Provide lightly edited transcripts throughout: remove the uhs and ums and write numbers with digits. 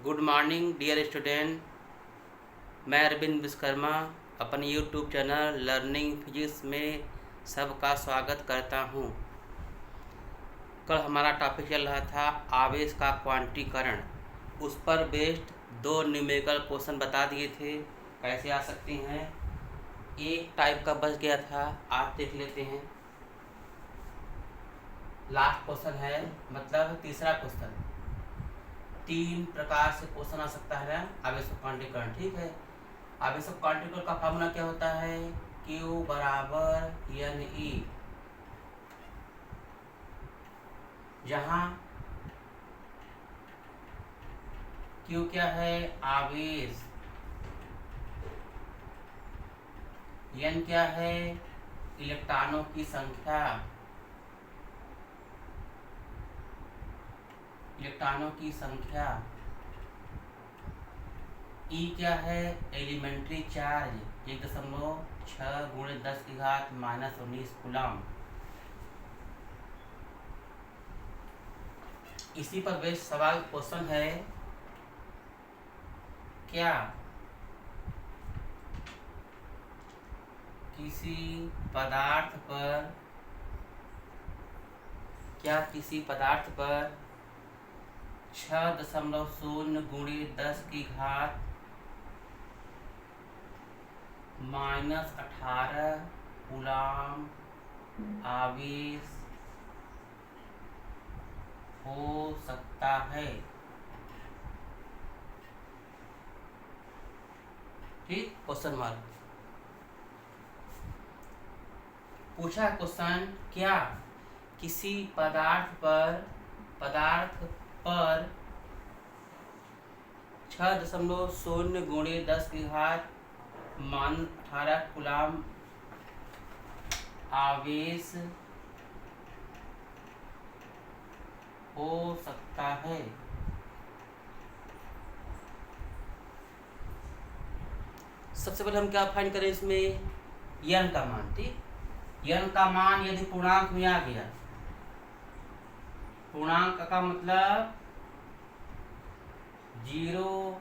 Good morning dear student. मैं अरविंद विश्वकर्मा अपने YouTube channel learning physics में सबका स्वागत करता हूं। कल हमारा टॉपिक चल रहा था आवेश का क्वांटीकरण। उस पर बेस्ड दो न्यूमेरिकल क्वेश्चन बता दिए थे कैसे आ सकते हैं। एक टाइप का बच गया था, आप देख लेते हैं। लास्ट क्वेश्चन है, मतलब तीसरा क्वेश्चन। तीन प्रकार से क्वेश्चन आ सकता है आवेश क्वांटीकरण। ठीक है, आवेश क्वांटीकरण का फार्मूला क्या होता है? Q बराबर NE, जहाँ Q क्या है? आवेश। N क्या है? इलेक्ट्रॉनों की संख्या। इलेक्ट्रॉनों की संख्या। E क्या है? Elementary charge 1.6 × 10⁻⁻19 coulomb. इसी पर बेस्ड सवाल क्वेश्चन है, क्या किसी पदार्थ पर 6.0 × 10⁻⁻18 कूलम आवेश हो सकता है? ठीक, क्वेश्चन मार्क पूछा क्वेश्चन, क्या किसी पदार्थ पर 6.0 × 10⁻⁸ कूलम आवेश हो सकता है? सबसे पहले हम क्या फाइंड करें इसमें? n का मान। ठीक, n का मान यदि पूर्णांक में आ गया, पूर्णांक का मतलब 0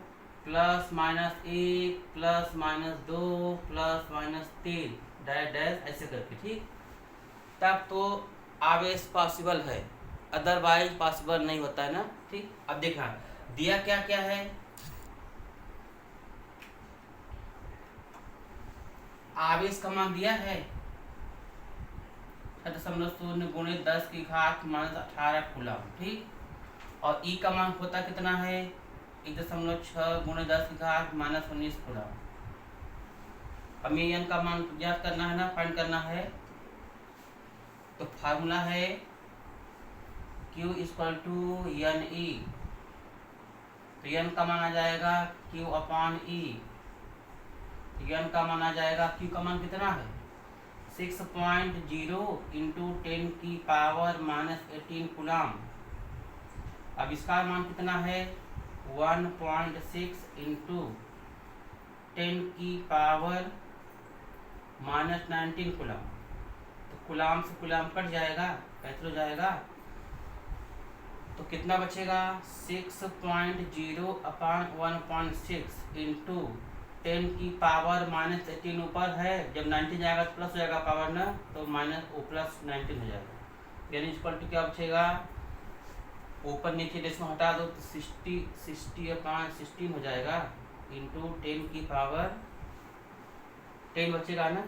±1 ±2 ±3 डैश डैश ऐसे करके। ठीक, तब तो आवेश पॉसिबल है, अदरवाइज पॉसिबल नहीं होता है ना। ठीक, अब देखा दिया क्या क्या है। आवेश का मान दिया है 6.0 × 10⁻⁸ कूलम। ठीक, और E का मान होता कितना है? 1.6 × 10⁻⁻19 कूलम। हमें n का मान ज्ञात करना है ना, फाइंड करना है। तो फार्मूला है Q = NE। तो n का मान आ जाएगा Q/E। n का मान आ जाएगा, Q का मान कितना है? 6.0 × 10⁻⁻18 कूलम। अब इसका मान कितना है? 1.6 × 10⁻⁻19 कूलम। तो कूलम से कूलम कट जाएगा, कैंसिल हो जाएगा। तो कितना बचेगा? 6.0/1.6 × 10⁻⁻18 ऊपर है, जब 19 जाएगा तो प्लस हो जाएगा पावर ना, तो -+19 हो जाएगा। यानी इक्वल टू क्या बचेगा? ऊपर नीचे डेसिमल हटा दो तो 60/16 हो जाएगा, इंटू 10 बचेगा ना।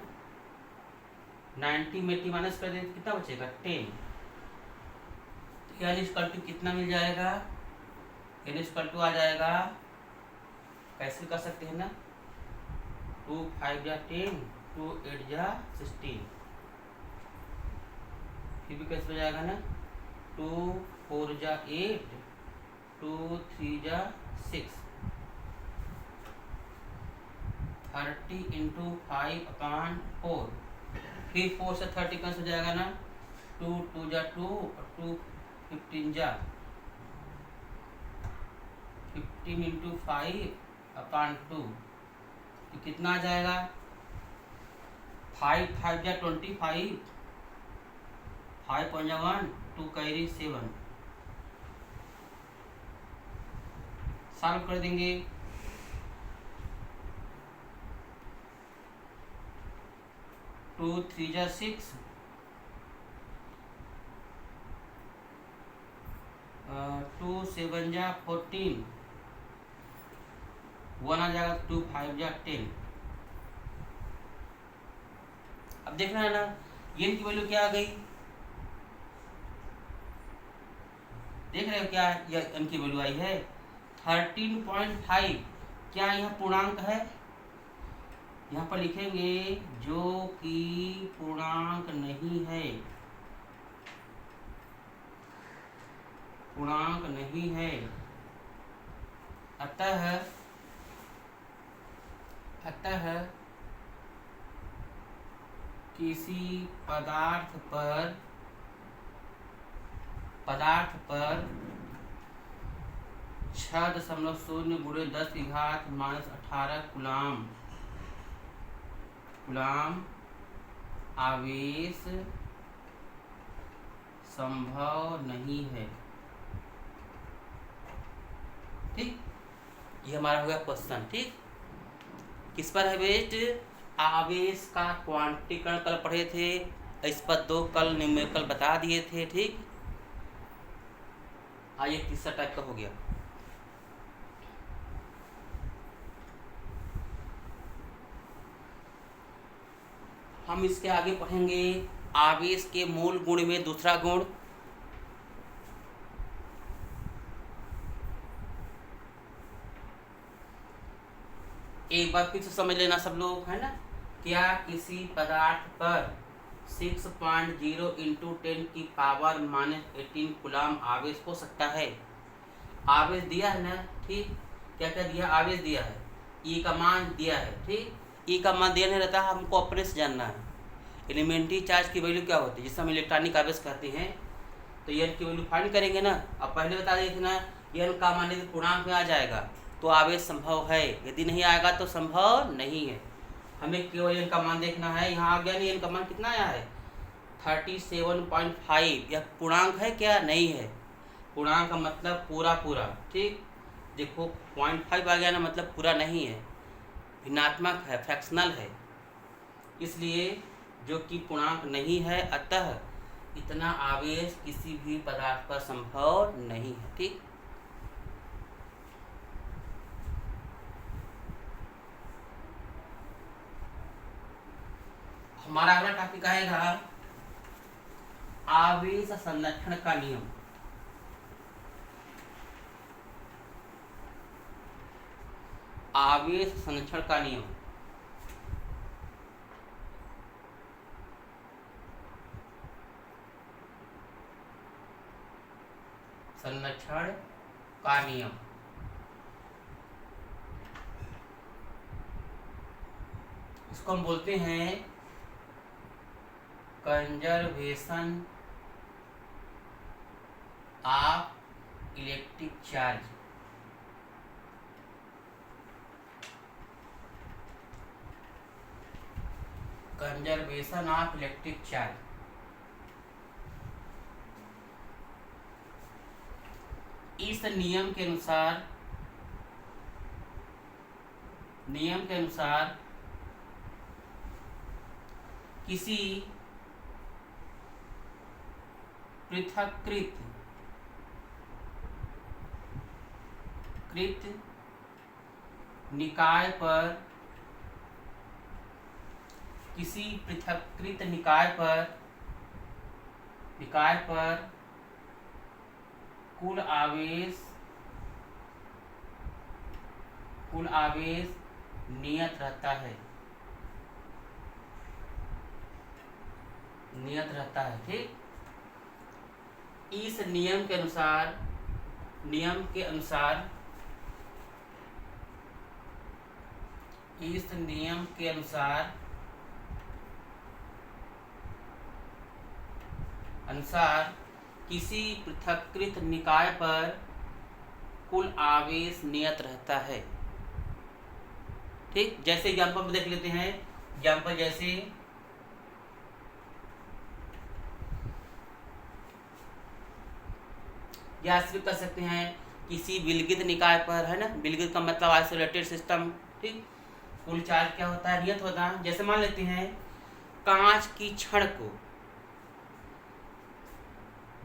90 में 80 माइनस कर दें तो कितना बचेगा? 10। यानी इक्वल टू कितना मिल जाएगा? यानी इक्वल टू आ जाएगा, कैसे कर सकते हैं ना, 2 5 या 10, 2 8 या 16, फिर भी कैसे हो जाएगा ना, 2 4 या 8, 2 3 या 6, 30 × 5/4, फिर 4 से 30 कैसे हो जाएगा ना, 2 2 या 2 और 2 15 जा 15 × 5/2, तो कितना आ जाएगा? 5 5 या 25, 5 1 2 कैरी 7, सॉल्व कर देंगे। 2 3 जा 6, 2 7 जा 14, 1 आ जाएगा 2 5 जा 10। अब देखना है ना ये की वैल्यू क्या आ गई, देख रहे हो क्या n की वैल्यू आई है 13.5। क्या यह पूर्णांक है? यहाँ पर लिखेंगे जो कि पूर्णांक नहीं है, पूर्णांक नहीं है। अतः किसी पदार्थ पर 6.0 × 10⁻⁻18 कूलाम आवेश संभव नहीं है। ठीक, ये हमारा हो गया क्वेश्चन। ठीक, किस पर है बेस्ड? आवेश का क्वांटीकरण कल पढ़े थे, इस पर 2 कल न्यूमेरिकल बता दिए थे। ठीक, आइए तीसरा टाइप का हो गया। हम इसके आगे पढ़ेंगे आवेश के मूल गुण में दूसरा गुण, एक बार फिर से समझ लेना सब लोग, है ना। क्या किसी पदार्थ पर 6.0 × 10⁻⁻18 कूलाम आवेश हो सकता है? आवेश दिया है ना। ठीक, क्या क्या दिया? आवेश दिया है, ई का मान दिया है। ठीक, ई का मान दिया नहीं रहता, हमको अपने से जानना है एलिमेंट्री चार्ज की वैल्यू क्या होती है, जिसे हम इलेक्ट्रॉनिक आवेश कहते हैं। तो एन की वैल्यू फाइंड करेंगे ना। अब पहले बता दिए थे ना, एन का मान यदि पूर्णांक में आ जाएगा तो आवेश संभव है, यदि नहीं आएगा तो संभव नहीं है। हमें केवल एन का मान देखना है। यहाँ आ गया नहीं, एन का मान कितना आया है 37.5। यह पूर्णांक है क्या? नहीं है। पूर्णांक का मतलब पूरा। ठीक, देखो 0.5 आ गया ना, मतलब पूरा नहीं है, भिन्नात्मक है, फ्रैक्शनल है, इसलिए जो कि पूर्णांक नहीं है। अतः इतना आवेश किसी भी पदार्थ पर संभव नहीं है। ठीक, हमारा अगला टॉपिक आएगा आवेश संरक्षण का नियम। आवेश संरक्षण का नियम। संरक्षण का नियम इसको हम बोलते हैं conservation of electric charge. Conservation of electric charge. इस नियम के अनुसार किसी पृथक्कृत निकाय पर कुल आवेश नियत रहता है। ठीक, इस नियम के अनुसार किसी पृथक्कृत निकाय पर कुल आवेश नियत रहता है। ठीक, जैसे एग्जाम्पल में देख लेते हैं। एग्जाम्पल जैसे या सिर्फ कर सकते हैं किसी विलगित निकाय पर, है ना, विलगित का मतलब आइसोलेटेड सिस्टम, ठीक। कुल चार्ज क्या होता है, नियत होता है। जैसे मान लेते हैं कांच की छड़ को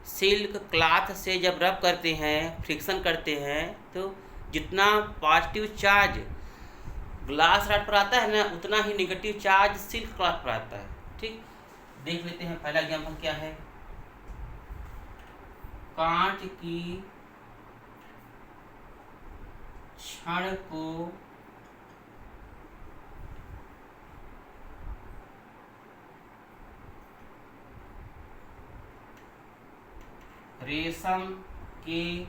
सिल्क क्लॉथ से जब रब करते हैं, फ्रिक्शन करते हैं, तो जितना पॉजिटिव चार्ज ग्लास रॉड पर आता है ना, उतना ही नेगेटिव चार्ज सिल्क क्लॉथ पर आता है, ठीक। देख लेते हैं पहला एग्जाम्पल क्या है। कांच की छड़ को रेशम के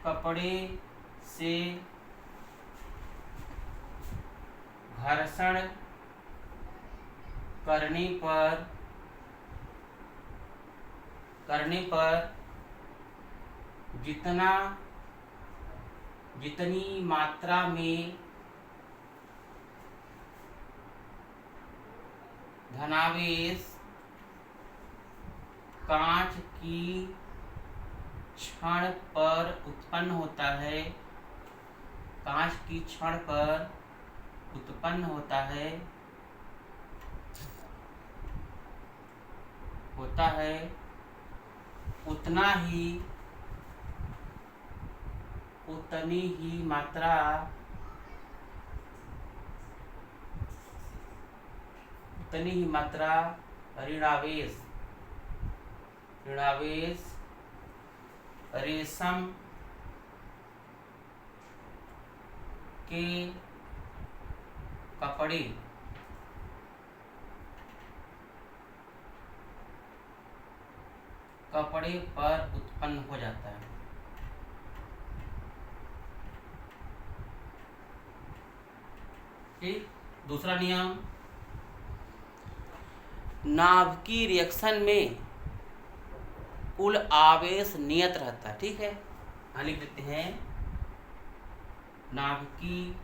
कपड़े से घर्षण करने पर जितनी मात्रा में धनावेश कांच की छड़ पर उत्पन्न होता है, कांच की छड़ पर उत्पन्न होता है उतनी ही मात्रा ऋणावेश रेशम के कपड़े पर उत्पन्न हो जाता है। ठीक। दूसरा नियम, नाभिकीय रिएक्शन में कुल आवेश नियत रहता है, ठीक है। हाँ, लिख देते हैं नाभिकीय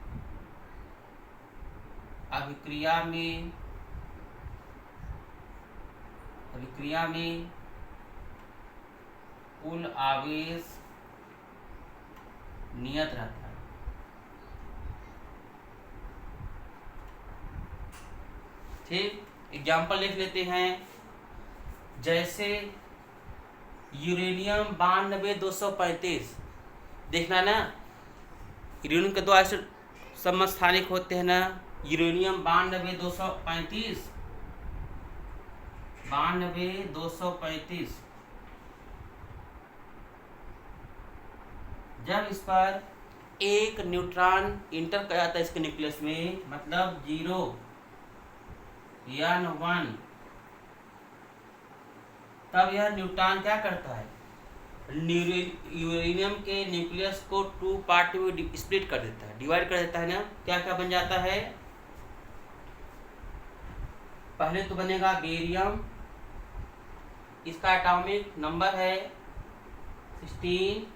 अभिक्रिया में कुल आवेश नियत रहता है। ठीक। एग्जाम्पल लिख लेते हैं। जैसे यूरेनियम 92-235, देखना ना, यूरेनियम के दो आइसो समस्थानिक होते हैं ना, यूरेनियम 92-235 जब इस पर एक न्यूट्रॉन इंटर कर जाता है इसके न्यूक्लियस में, मतलब 0 या 1, तब यह न्यूट्रॉन क्या करता है, यूरेनियम के न्यूक्लियस को 2 पार्ट में स्प्लिट कर देता है, डिवाइड कर देता है ना। क्या क्या बन जाता है, पहले तो बनेगा बेरियम, इसका एटॉमिक नंबर है 16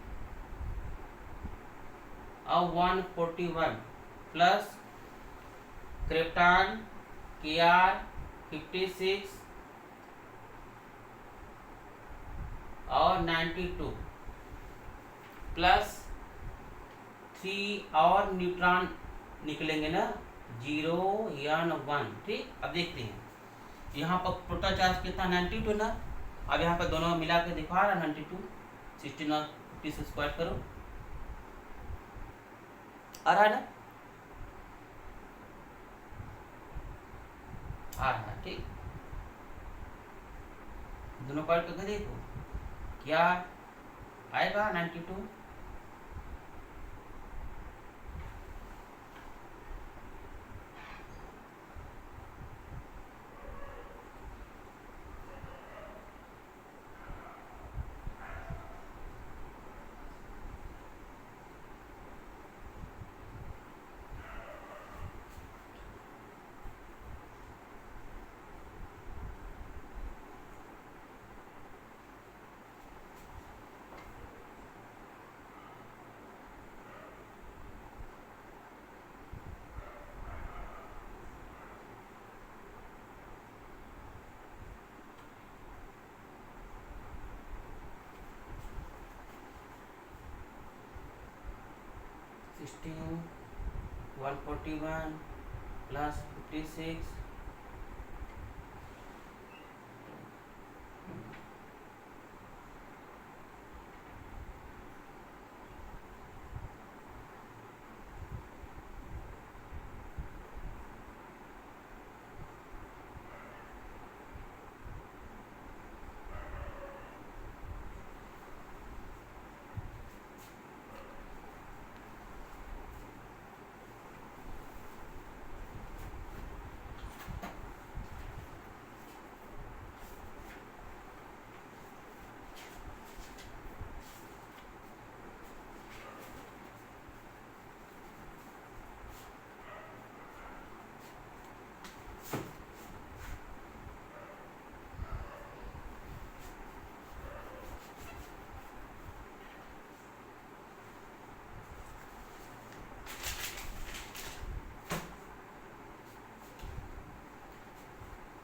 और 141, प्लस क्रिप्टॉन Kr 56 और 92, प्लस 3 और न्यूट्रॉन निकलेंगे ना, 0 या 1। ठीक। अब देखते हैं यहाँ पर टोटल चार्ज कितना, 92 ना। अब यहाँ पर दोनों मिला के दिखा रहा, 92 16 और 50 से स्क्वायर करो, आ रहा है ना, आ रहा है। ठीक। दोनों पार्ट करके देखो क्या आएगा, 92। 16 141 प्लस 56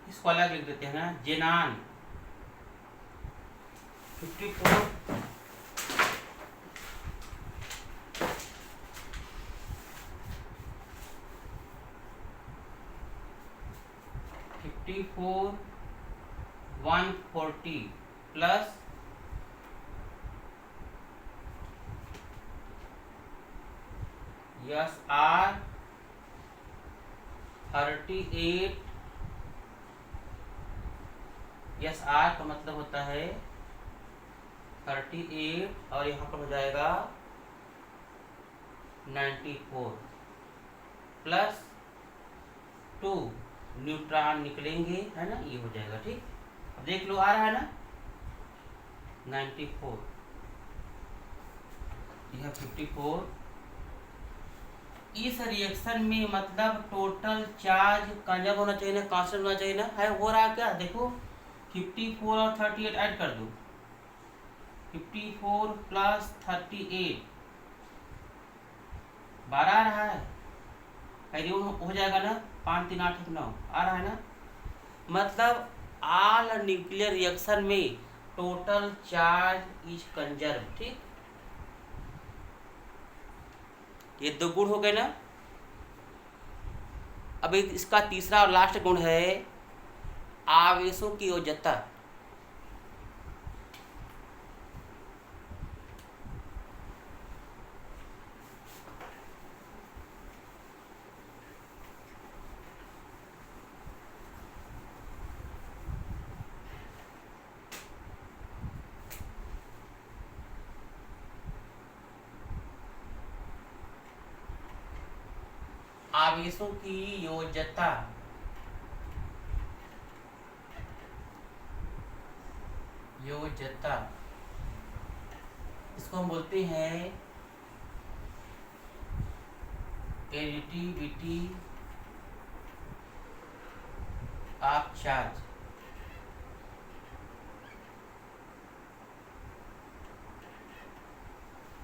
इसको अलग लिख देते हैं ना। Xenon 54 140 plus S R 38 S R का मतलब होता है 38 और यहाँ पर हो जाएगा 94 प्लस 2 न्यूट्रॉन निकलेंगे, है ना, ये हो जाएगा। ठीक, अब देख लो आ रहा है ना 94, यह 54। इस रिएक्शन में मतलब टोटल चार्ज कंजर्व होना चाहिए ना, कांस्टेंट होना चाहिए ना। है, हो रहा क्या, देखो 54 और 38 ऐड कर दो, 54 प्लस 38 12 आ रहा है, हो जाएगा ना, 5 3 8 9 आ रहा है ना। मतलब ऑल न्यूक्लियर रिएक्शन में टोटल चार्ज इज कंजर्व। ठीक, ये 2 गुण हो गए ना। अब इसका तीसरा और लास्ट गुण है आवेशों की योज्यता। आवेशों की योज्यता, योज्यता इसको हम बोलते हैं एडिटिविटी ऑफ चार्ज।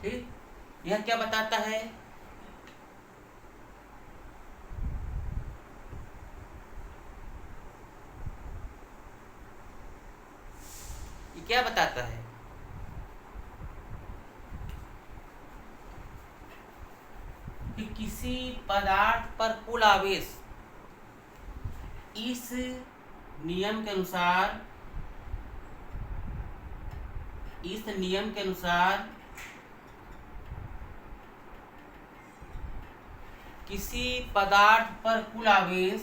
ठीक, यह क्या बताता है, ये क्या बताता है कि किसी पदार्थ पर कुल आवेश इस नियम के अनुसार, इस नियम के अनुसार किसी पदार्थ पर कुल आवेश,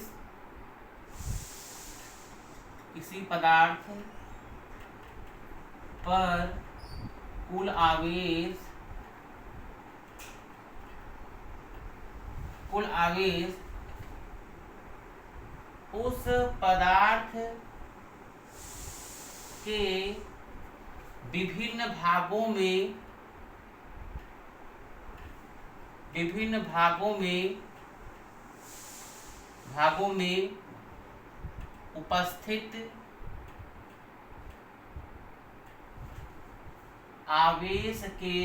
किसी पदार्थ पर कुल आवेश, कुल आवेश उस पदार्थ के विभिन्न भागों में, विभिन्न भागों में उपस्थित आवेश के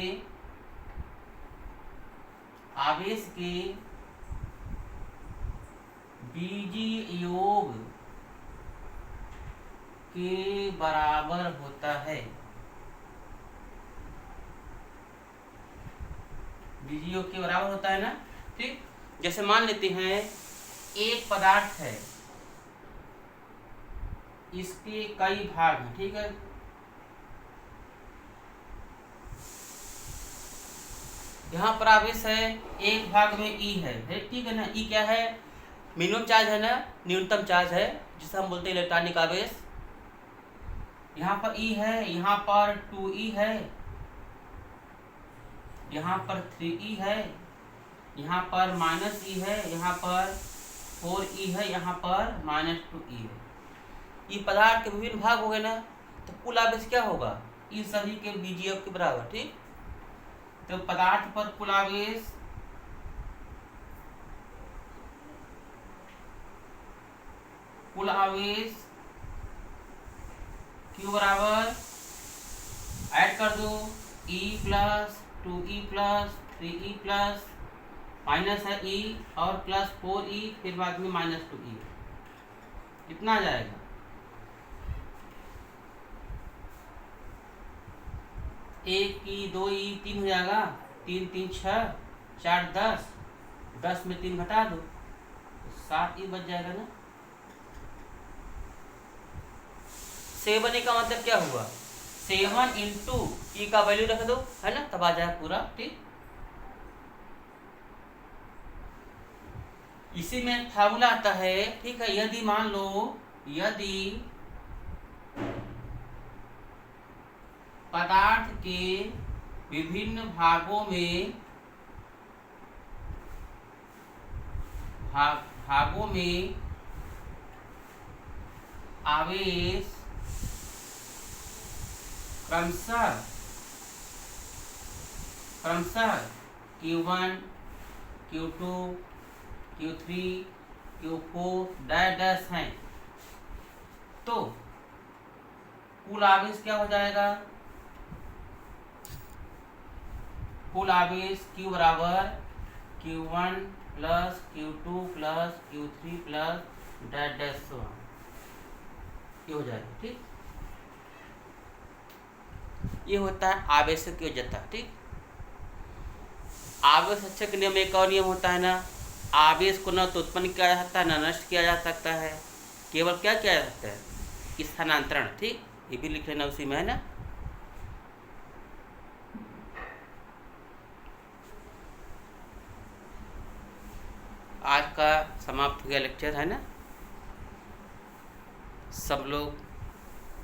बीजीय योग के बराबर होता है। बीजीयोग के बराबर होता है ना। ठीक, जैसे मान लेते हैं एक पदार्थ है, इसके कई भाग हैं। ठीक है, यहाँ पर आवेश है, एक भाग में ई है। ठीक है ना, ई क्या है, मिनिमम चार्ज है ना, न्यूनतम चार्ज है, जिसे हम बोलते हैं इलेक्ट्रॉनिक आवेश। यहाँ पर ई है, यहाँ पर 2e है, यहाँ पर 3e है, यहाँ पर -e है, यहाँ पर 4e है, यहाँ पर -2e है। ये पदार्थ के विभिन्न भाग हो गए ना, तो कुल आवेश क्या होगा, इन सभी के बीजीयोग के बराबर। ठीक, तो पदार्थ पर कुल आवेश क्यू बराबर, ऐड कर दो, E plus 2E plus 3E plus minus है E और प्लस 4E, फिर बाद में -2E, कितना आ जाएगा, 1E 2E 3 हो जाएगा, 3 3 6 4 10, 10 में 3 घटा दो, 7E बच जाएगा ना। 7 का मतलब क्या हुआ, 7 इंटू ई का वैल्यू रख दो, है ना, तब आ जाए पूरा। ठीक, इसी में फार्मूला आता है। ठीक है, यदि मान लो, यदि पदार्थ के विभिन्न भागों में आवेश क्रमशः Q1 Q2 Q3 Q4 dash हैं, तो कुल आवेश क्या हो जाएगा, कुल आवेश Q बराबर Q1 plus Q2 plus Q3 plus dash, ये हो जाएगा। ठीक, ये होता है आवेशक की योज्यता। ठीक, आवेशक के नियम एक और नियम होता है ना, आवेश को न तो उत्पन्न किया जा सकता है, न नष्ट किया जा सकता है, केवल क्या किया जा सकता है, स्थानांतरण। ठीक, ये भी लिख लेना उसी में, है ना। आज का समाप्त हो गया लेक्चर, है ना। सब लोग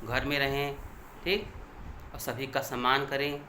घर में रहें, ठीक, और सभी का सम्मान करें।